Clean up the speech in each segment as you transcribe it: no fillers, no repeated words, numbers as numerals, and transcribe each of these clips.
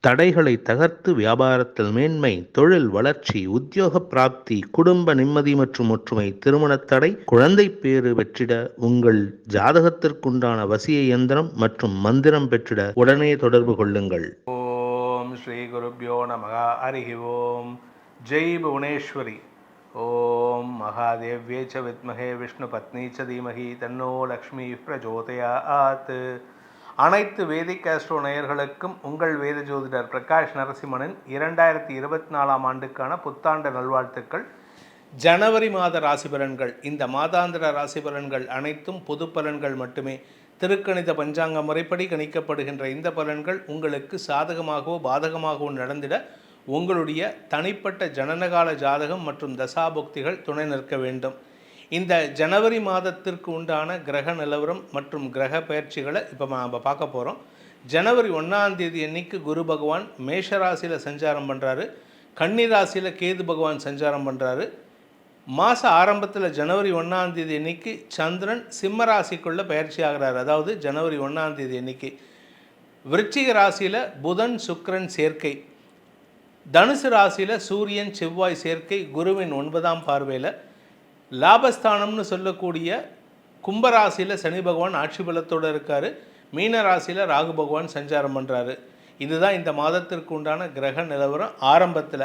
தடைகளை தகர்த்து வியாபாரத்தில் மேன்மை, தொழில் வளர்ச்சி, உத்தியோக பிராப்தி, குடும்ப நிம்மதி மற்றும் ஒற்றுமை, திருமணத் தடை, குழந்தை பேறு பெற்றிட உங்கள் ஜாதகத்திற்குண்டான வசிய இயந்திரம் மற்றும் மந்திரம் பெற்றிட உடனே தொடர்பு கொள்ளுங்கள். ஓம் ஸ்ரீ குருப்யோ நமக. ஹரிஹி ஓம். ஜெய் புவனேஸ்வரி. ஓம் மகாதேவ்யே ச வித்மஹே விஷ்ணு பத்னி ச தீமஹி தன்னோ லக்ஷ்மி பிரஜோதயாத். அனைத்து வேதிக் ஆஸ்ட்ரோ நேயர்களுக்கும் உங்கள் வேத ஜோதிடர் பிரகாஷ் நரசிம்மனின் 2024ஆம் ஆண்டுக்கான புத்தாண்டு நல்வாழ்த்துக்கள். ஜனவரி மாத ராசி பலன்கள். இந்த மாதாந்திர ராசி பலன்கள் அனைத்தும் பொது பலன்கள் மட்டுமே. திருக்கணித பஞ்சாங்க முறைப்படி கணிக்கப்படுகின்ற இந்த பலன்கள் உங்களுக்கு சாதகமாகவோ பாதகமாகவோ நடந்திட உங்களுடைய தனிப்பட்ட ஜனனகால ஜாதகம் மற்றும் தசாபுக்திகள் துணை நிற்க வேண்டும். இந்த ஜனவரி மாதத்திற்கு உண்டான கிரக நிலவரம் மற்றும் கிரக பயிற்சிகளை இப்போ நம்ம பார்க்க போகிறோம். ஜனவரி 1ஆம் தேதி அன்னைக்கு குரு பகவான் மேஷராசியில் சஞ்சாரம் பண்ணுறாரு. கன்னி ராசியில் கேது பகவான் சஞ்சாரம் பண்ணுறாரு. மாத ஆரம்பத்தில் ஜனவரி 1ஆம் தேதி அன்னைக்கு சந்திரன் சிம்ம ராசிக்குள்ளே பயிற்சி ஆகிறார். அதாவது ஜனவரி 1ஆம் தேதி அன்னைக்கு விருச்சிக ராசியில் புதன் சுக்கிரன் சேர்க்கை, தனுசு ராசியில் சூரியன் செவ்வாய் சேர்க்கை, குருவின் 9ஆம் பார்வையில், லாபஸ்தானம்னு சொல்லக்கூடிய கும்பராசியில் சனி பகவான் ஆட்சி பலத்தோடு இருக்கார். மீன ராசியில் ராகு பகவான் சஞ்சாரம் பண்ணுறாரு. இதுதான் இந்த மாதத்திற்கு உண்டான கிரக நிலவரம். ஆரம்பத்தில்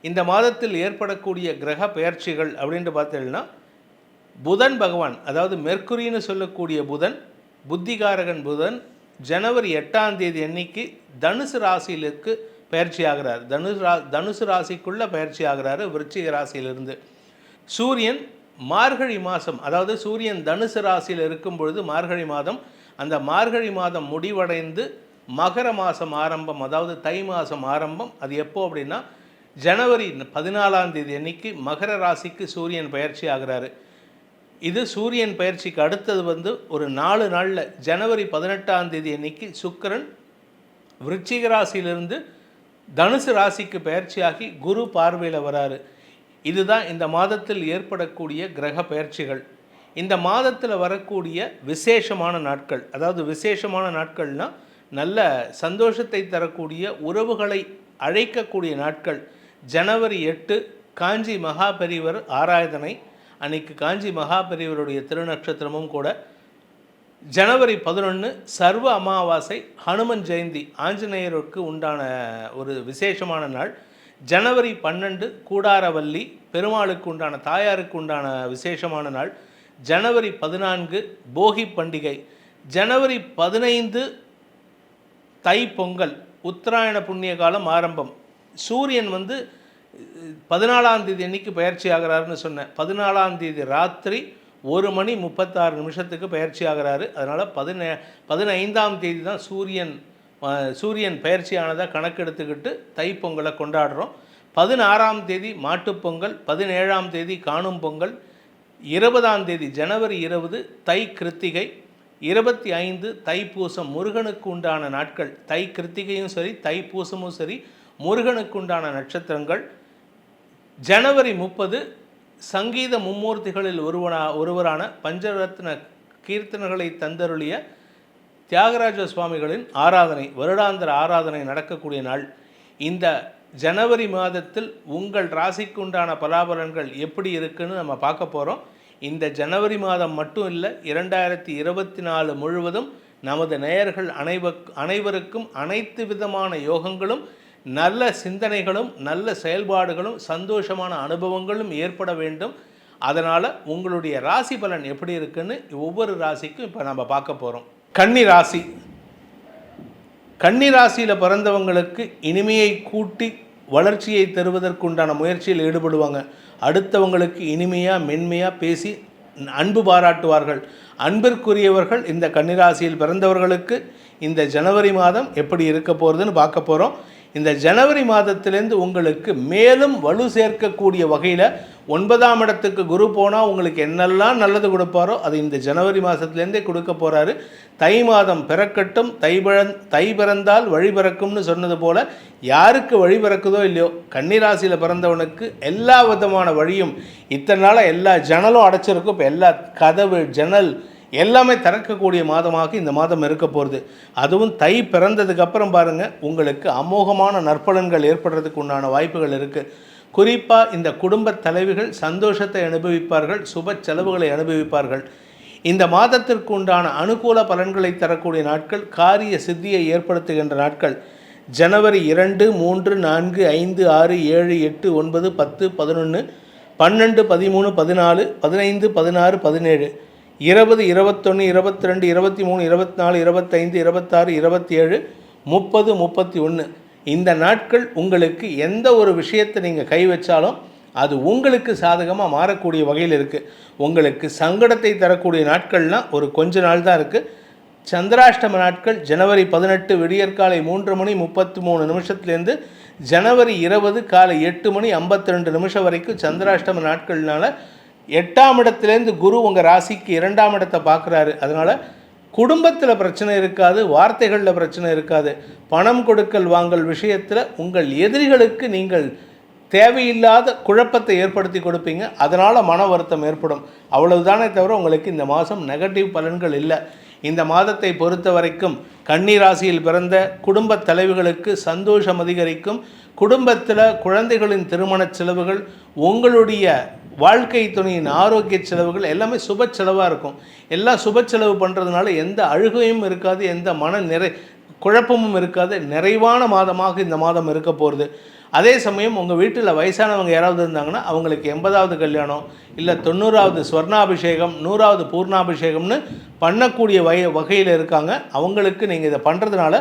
இந்த மாதத்தில் ஏற்படக்கூடிய கிரக பெயர்ச்சிகள் அப்படின்ட்டு பார்த்தீங்கன்னா, புதன் பகவான், அதாவது மெர்க்குரின்னு சொல்லக்கூடிய புதன், புத்திகாரகன் புதன் ஜனவரி 8ஆம் தேதி அன்னைக்கு தனுசு ராசியிலுக்கு பயிற்சி ஆகிறார். தனுசு ராசிக்குள்ளே பயிற்சி ஆகிறாரு விருச்சிக ராசியிலிருந்து. சூரியன் மார்கழி மாதம், அதாவது சூரியன் தனுசு ராசியில் இருக்கும் பொழுது மார்கழி மாதம், அந்த மார்கழி மாதம் முடிவடைந்து மகர மாதம் ஆரம்பம், அதாவது தை மாதம் ஆரம்பம். அது எப்போ அப்படின்னா ஜனவரி 14ஆம் தேதி அன்னைக்கு மகர ராசிக்கு சூரியன் பயிற்சி ஆகிறாரு. இது சூரியன் பயிற்சிக்கு அடுத்தது ஒரு 4 நாளில் ஜனவரி 18ஆம் தேதி அன்னைக்கு சுக்கிரன் விருச்சிக ராசியிலிருந்து தனுசு ராசிக்கு பயிற்சியாகி குரு பார்வையில் வராரு. இதுதான் இந்த மாதத்தில் ஏற்படக்கூடிய கிரக பயிற்சிகள். இந்த மாதத்தில் வரக்கூடிய விசேஷமான நாட்கள், அதாவது விசேஷமான நாட்கள்னால் நல்ல சந்தோஷத்தை தரக்கூடிய உறவுகளை அழைக்கக்கூடிய நாட்கள். ஜனவரி 8 காஞ்சி மகாபெரிவர் ஆராதனை, அன்னைக்கு காஞ்சி மகாபெரிவருடைய திருநட்சத்திரமும் கூட. ஜனவரி 11 சர்வ அமாவாசை, ஹனுமன் ஜெயந்தி, ஆஞ்சநேயருக்கு உண்டான ஒரு விசேஷமான நாள். ஜனவரி 12 கூடாரவல்லி, பெருமாளுக்கு உண்டான தாயாருக்கு உண்டான விசேஷமான நாள். ஜனவரி 14 போகி பண்டிகை. ஜனவரி 15 தை பொங்கல், உத்தராயண புண்ணிய காலம் ஆரம்பம். சூரியன் 14ஆம் தேதி அன்னைக்கு பயிற்சி ஆகிறாருன்னு சொன்னேன். 14ஆம் தேதி ராத்திரி 1:36 பயிற்சி ஆகிறாரு. அதனால் 15ஆம் தேதி தான் சூரியன் பயிற்சியானதாக கணக்கெடுத்துக்கிட்டு தைப்பொங்கலை கொண்டாடுறோம். 16ஆம் தேதி மாட்டுப்பொங்கல், 17ஆம் தேதி காணும் பொங்கல், 20ஆம் தேதி ஜனவரி 20 தை கிருத்திகை, 25 தைப்பூசம், முருகனுக்கு உண்டான நாட்கள். தை கிருத்திகையும் சரி தைப்பூசமும் சரி முருகனுக்கு உண்டான நட்சத்திரங்கள். ஜனவரி 30 சங்கீத மும்மூர்த்திகளில் ஒருவரான பஞ்சரத்ன கீர்த்தனைகளை தந்தருளிய தியாகராஜ சுவாமிகளின் ஆராதனை, வருடாந்திர ஆராதனை நடக்கக்கூடிய நாள். இந்த ஜனவரி மாதத்தில் உங்கள் ராசிக்கு உண்டான பலாபலன்கள் எப்படி இருக்குன்னு நம்ம பார்க்க போகிறோம். இந்த ஜனவரி மாதம் மட்டும் இல்லை, 2024 முழுவதும் நமது நேயர்கள் அனைவருக்கும் அனைத்து விதமான யோகங்களும், நல்ல சிந்தனைகளும், நல்ல செயல்பாடுகளும், சந்தோஷமான அனுபவங்களும் ஏற்பட வேண்டும். அதனால் உங்களுடைய ராசி பலன் எப்படி இருக்குன்னு ஒவ்வொரு ராசிக்கும் இப்போ நம்ம பார்க்க போகிறோம். கன்னி ராசி. கன்னி ராசியில் பிறந்தவங்களுக்கு இனிமையை கூட்டி வளர்ச்சியை தருவதற்குண்டான முயற்சியில் ஈடுபடுவாங்க. அடுத்தவங்களுக்கு இனிமையாக மென்மையாக பேசி அன்பு பாராட்டுவார்கள். அன்பிற்குரியவர்கள் இந்த கன்னிராசியில் பிறந்தவர்களுக்கு இந்த ஜனவரி மாதம் எப்படி இருக்க போகிறதுன்னு பார்க்க போகிறோம். இந்த ஜனவரி மாதத்திலேருந்து உங்களுக்கு மேலும் வலு சேர்க்கக்கூடிய வகையில் 9ஆம் இடத்துக்கு குரு போனால் உங்களுக்கு என்னெல்லாம் நல்லது கொடுப்பாரோ அது இந்த ஜனவரி மாதத்துலேருந்தே கொடுக்க போகிறாரு. தை மாதம் பிறக்கட்டும், தை பிறந்தால் வழி பிறக்கும்னு சொன்னது போல் யாருக்கு வழி பிறக்குதோ இல்லையோ, கன்னிராசியில் பிறந்தவனுக்கு எல்லா விதமான வழியும், இத்தனை நாளாக எல்லா ஜன்னலும் அடைச்சிருக்கும், இப்போ எல்லா கதவு ஜன்னல் எல்லாமே திறக்கக்கூடிய மாதமாக இந்த மாதம் இருக்க போகிறது. அதுவும் தை பிறந்ததுக்கப்புறம் பாருங்கள், உங்களுக்கு அமோகமான நற்பலன்கள் ஏற்படுறதுக்கு உண்டான வாய்ப்புகள் இருக்குது. குறிப்பாக இந்த குடும்ப தலைவிகள் சந்தோஷத்தை அனுபவிப்பார்கள், சுப செலவுகளை அனுபவிப்பார்கள். இந்த மாதத்திற்கு உண்டான அனுகூல பலன்களை தரக்கூடிய நாட்கள், காரிய சித்தியை ஏற்படுத்துகின்ற நாட்கள் ஜனவரி 2, 3, 4, 5, 6, 7, 8, 9, 10, 11, 12, 13, 14, 15, 16, 17, 20, 21, 22, 23, 24, 25, 26, 27, 30, 31. இந்த நாட்கள் உங்களுக்கு எந்த ஒரு விஷயத்தை நீங்கள் கை வச்சாலும் அது உங்களுக்கு சாதகமாக மாறக்கூடிய வகையில் இருக்குது. உங்களுக்கு சங்கடத்தை தரக்கூடிய நாட்கள்னால் ஒரு கொஞ்ச நாள் தான் இருக்குது. சந்திராஷ்டம நாட்கள் ஜனவரி 18 விடியற்காலை 3:33 ஜனவரி 20 காலை 8:52 வரைக்கும் சந்திராஷ்டம நாட்கள்னால 8ஆம் இடத்துலேருந்து குரு உங்கள் ராசிக்கு 2ஆம் இடத்தை பார்க்குறாரு. அதனால் குடும்பத்தில் பிரச்சனை இருக்காது, வார்த்தைகளில் பிரச்சனை இருக்காது. பணம் கொடுக்கல் வாங்கல் விஷயத்தில் உங்கள் எதிரிகளுக்கு நீங்கள் தேவையில்லாத குழப்பத்தை ஏற்படுத்தி கொடுப்பீங்க. அதனால் மன வருத்தம் ஏற்படும். அவ்வளவுதானே தவிர உங்களுக்கு இந்த மாதம் நெகட்டிவ் பலன்கள் இல்லை. இந்த மாதத்தை பொறுத்த வரைக்கும் கன்னி ராசியில் பிறந்த குடும்ப தலைவிகளுக்கு சந்தோஷம் அதிகரிக்கும். குடும்பத்தில் குழந்தைகளின் திருமண செலவுகள், உங்களுடைய வாழ்க்கை துணையின் ஆரோக்கிய செலவுகள் எல்லாமே சுப செலவாக இருக்கும். எல்லாம் சுப செலவு பண்ணுறதுனால எந்த அழுகையும் இருக்காது, எந்த குழப்பமும் இருக்காது. நிறைவான மாதமாக இந்த மாதம் இருக்க போகிறது. அதே சமயம் உங்கள் வீட்டில் வயசானவங்க யாராவது இருந்தாங்கன்னா அவங்களுக்கு 80வது கல்யாணம், இல்லை 90வது ஸ்வர்ணாபிஷேகம், 100வது பூர்ணாபிஷேகம்னு பண்ணக்கூடிய வகையில் இருக்காங்க. அவங்களுக்கு நீங்கள் இதை பண்ணுறதுனால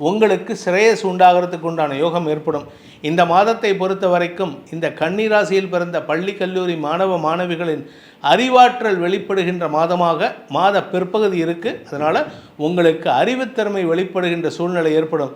உங்களுக்கு சிரேயஸ் உண்டாகிறதுக்கு உண்டான யோகம் ஏற்படும். இந்த மாதத்தை பொறுத்த வரைக்கும் இந்த கன்னி ராசியில் பிறந்த பள்ளி கல்லூரி மாணவ மாணவிகளின் அறிவாற்றல் வெளிப்படுகின்ற மாதமாக மாத பிற்பகுதி இருக்குது. அதனால் உங்களுக்கு அறிவுத்திறமை வெளிப்படுகின்ற சூழ்நிலை ஏற்படும்.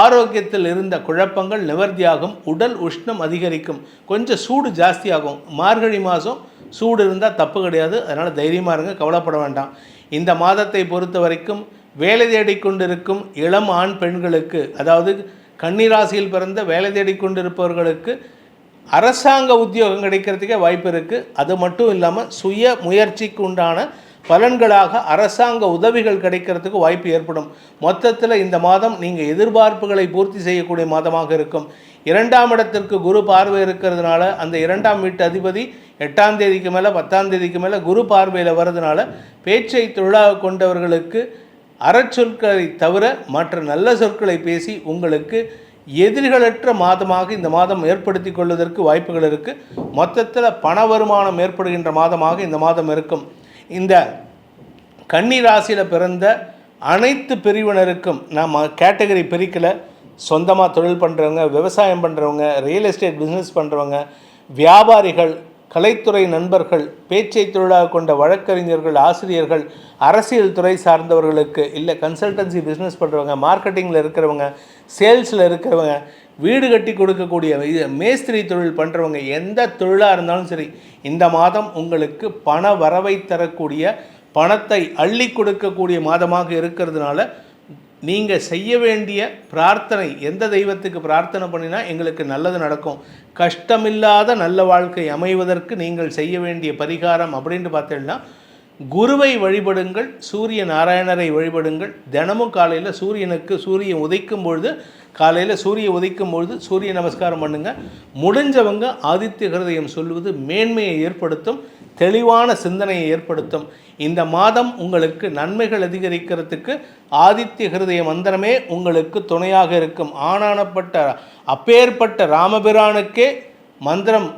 ஆரோக்கியத்தில் இருந்த குழப்பங்கள் நிவர்த்தியாகும். உடல் உஷ்ணம் அதிகரிக்கும். கொஞ்சம் சூடு ஜாஸ்தியாகும். மார்கழி மாதம் சூடு இருந்தால் தப்பு கிடையாது. அதனால் தைரியமாக இருங்க, கவலைப்பட வேண்டாம். இந்த மாதத்தை பொறுத்த வரைக்கும் வேலை தேடிக்கொண்டிருக்கும் இளம் ஆண் பெண்களுக்கு, அதாவது கன்னிராசியில் பிறந்த வேலை தேடிக்கொண்டிருப்பவர்களுக்கு அரசாங்க உத்தியோகம் கிடைக்கிறதுக்கே வாய்ப்பு இருக்குது. அது மட்டும் இல்லாமல் சுய முயற்சிக்கு உண்டான பலன்களாக அரசாங்க உதவிகள் கிடைக்கிறதுக்கு வாய்ப்பு ஏற்படும். மொத்தத்தில் இந்த மாதம் நீங்கள் எதிர்பார்ப்புகளை பூர்த்தி செய்யக்கூடிய மாதமாக இருக்கும். 2ஆம் இடத்திற்கு குரு பார்வை இருக்கிறதுனால அந்த 2ஆம் வீட்டு அதிபதி 8ஆம் தேதிக்கு மேலே 10ஆம் தேதிக்கு மேலே குரு பார்வையில் வர்றதுனால பேச்சை தொழிலாக கொண்டவர்களுக்கு அறச்சொற்களை தவிர மற்ற நல்ல சொற்களை பேசி உங்களுக்கு எதிரிகளற்ற மாதமாக இந்த மாதம் ஏற்படுத்தி கொள்வதற்கு வாய்ப்புகள் இருக்குது. மொத்தத்தில் பண வருமானம் ஏற்படுகின்ற மாதமாக இந்த மாதம் இருக்கும். இந்த கன்னி ராசியில் பிறந்த அனைத்து பிரிவினருக்கும் நாம் கேட்டகரி பிரிக்கலை. சொந்தமாக தொழில் பண்ணுறவங்க, விவசாயம் பண்ணுறவங்க, ரியல் எஸ்டேட் பிஸ்னஸ் பண்ணுறவங்க, வியாபாரிகள், கலைத்துறை நண்பர்கள், பேச்சை தொழிலாக கொண்ட வழக்கறிஞர்கள், ஆசிரியர்கள், அரசியல் துறை சார்ந்தவர்களுக்கு, இல்லை கன்சல்டன்சி பிஸ்னஸ் பண்ணுறவங்க, மார்க்கெட்டிங்கில் இருக்கிறவங்க, சேல்ஸில் இருக்கிறவங்க, வீடு கட்டி கொடுக்கக்கூடிய மேஸ்திரி தொழில் பண்ணுறவங்க, எந்த தொழிலாக இருந்தாலும் சரி இந்த மாதம் உங்களுக்கு பண வரவை தரக்கூடிய, பணத்தை அள்ளி கொடுக்கக்கூடிய மாதமாக இருக்கிறதுனால நீங்கள் செய்ய வேண்டிய பிரார்த்தனை, எந்த தெய்வத்துக்கு பிரார்த்தனை பண்ணினா எங்களுக்கு நல்லது நடக்கும், கஷ்டமில்லாத நல்ல வாழ்க்கை அமைவதற்கு நீங்கள் செய்ய வேண்டிய பரிகாரம் அப்படின்ட்டு பார்த்தீங்கன்னா குருவை வழிபடுங்கள், சூரிய நாராயணரை வழிபடுங்கள். தினமும் காலையில் சூரியன் உதைக்கும் பொழுது சூரிய நமஸ்காரம் பண்ணுங்கள். முடிஞ்சவங்க ஆதித்ய ஹிருதயம் சொல்வது மேன்மையை ஏற்படுத்தும், தெளிவான சிந்தனையை ஏற்படுத்தும். இந்த மாதம் உங்களுக்கு நன்மைகள் அதிகரிக்கிறதுக்கு ஆதித்ய ஹிருதய மந்திரமே உங்களுக்கு துணையாக இருக்கும். அப்பேற்பட்ட ராமபிரானுக்கே மந்திரம்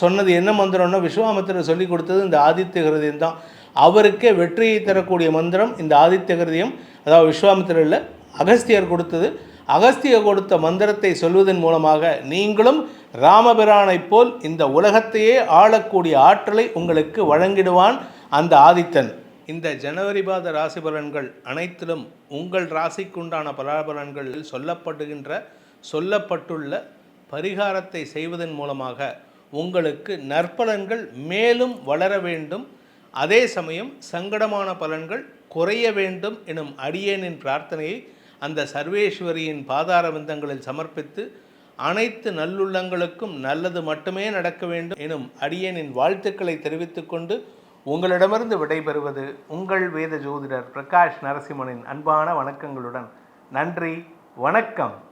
சொன்னது என்ன மந்திரம்னா விஸ்வாமித்திரர் சொல்லி கொடுத்தது இந்த ஆதித்ய ஹிருதயம் தான். அவருக்கே வெற்றியை தரக்கூடிய மந்திரம் இந்த ஆதித்ய ஹிருதயம். அதாவது விஸ்வாமித்திரர் இல்லை, அகஸ்தியர் கொடுத்தது. அகஸ்தியர் கொடுத்த மந்திரத்தை சொல்வதன் மூலமாக நீங்களும் ராமபிரானைப் போல் இந்த உலகத்தையே ஆளக்கூடிய ஆற்றலை உங்களுக்கு வழங்கிடுவான் அந்த ஆதித்தன். இந்த ஜனவரி மாத ராசி பலன்கள் அனைத்திலும் உங்கள் ராசிக்குண்டான பலாபலன்களில் சொல்லப்பட்டுள்ள பரிகாரத்தை செய்வதன் மூலமாக உங்களுக்கு நற்பலன்கள் மேலும் வளர வேண்டும். அதே சமயம் சங்கடமான பலன்கள் குறைய வேண்டும் எனும் அடியேனின் பிரார்த்தனையை அந்த சர்வேஸ்வரியின் பாதார விந்தங்களில் சமர்ப்பித்து அனைத்து நல்லுள்ளங்களுக்கும் நல்லது மட்டுமே நடக்க வேண்டும் எனும் அடியேனின் வாழ்த்துக்களை தெரிவித்துக்கொண்டு உங்களிடமிருந்து விடைபெறுவது உங்கள் வேத ஜோதிடர் பிரகாஷ் நரசிம்மனின் அன்பான வணக்கங்களுடன். நன்றி, வணக்கம்.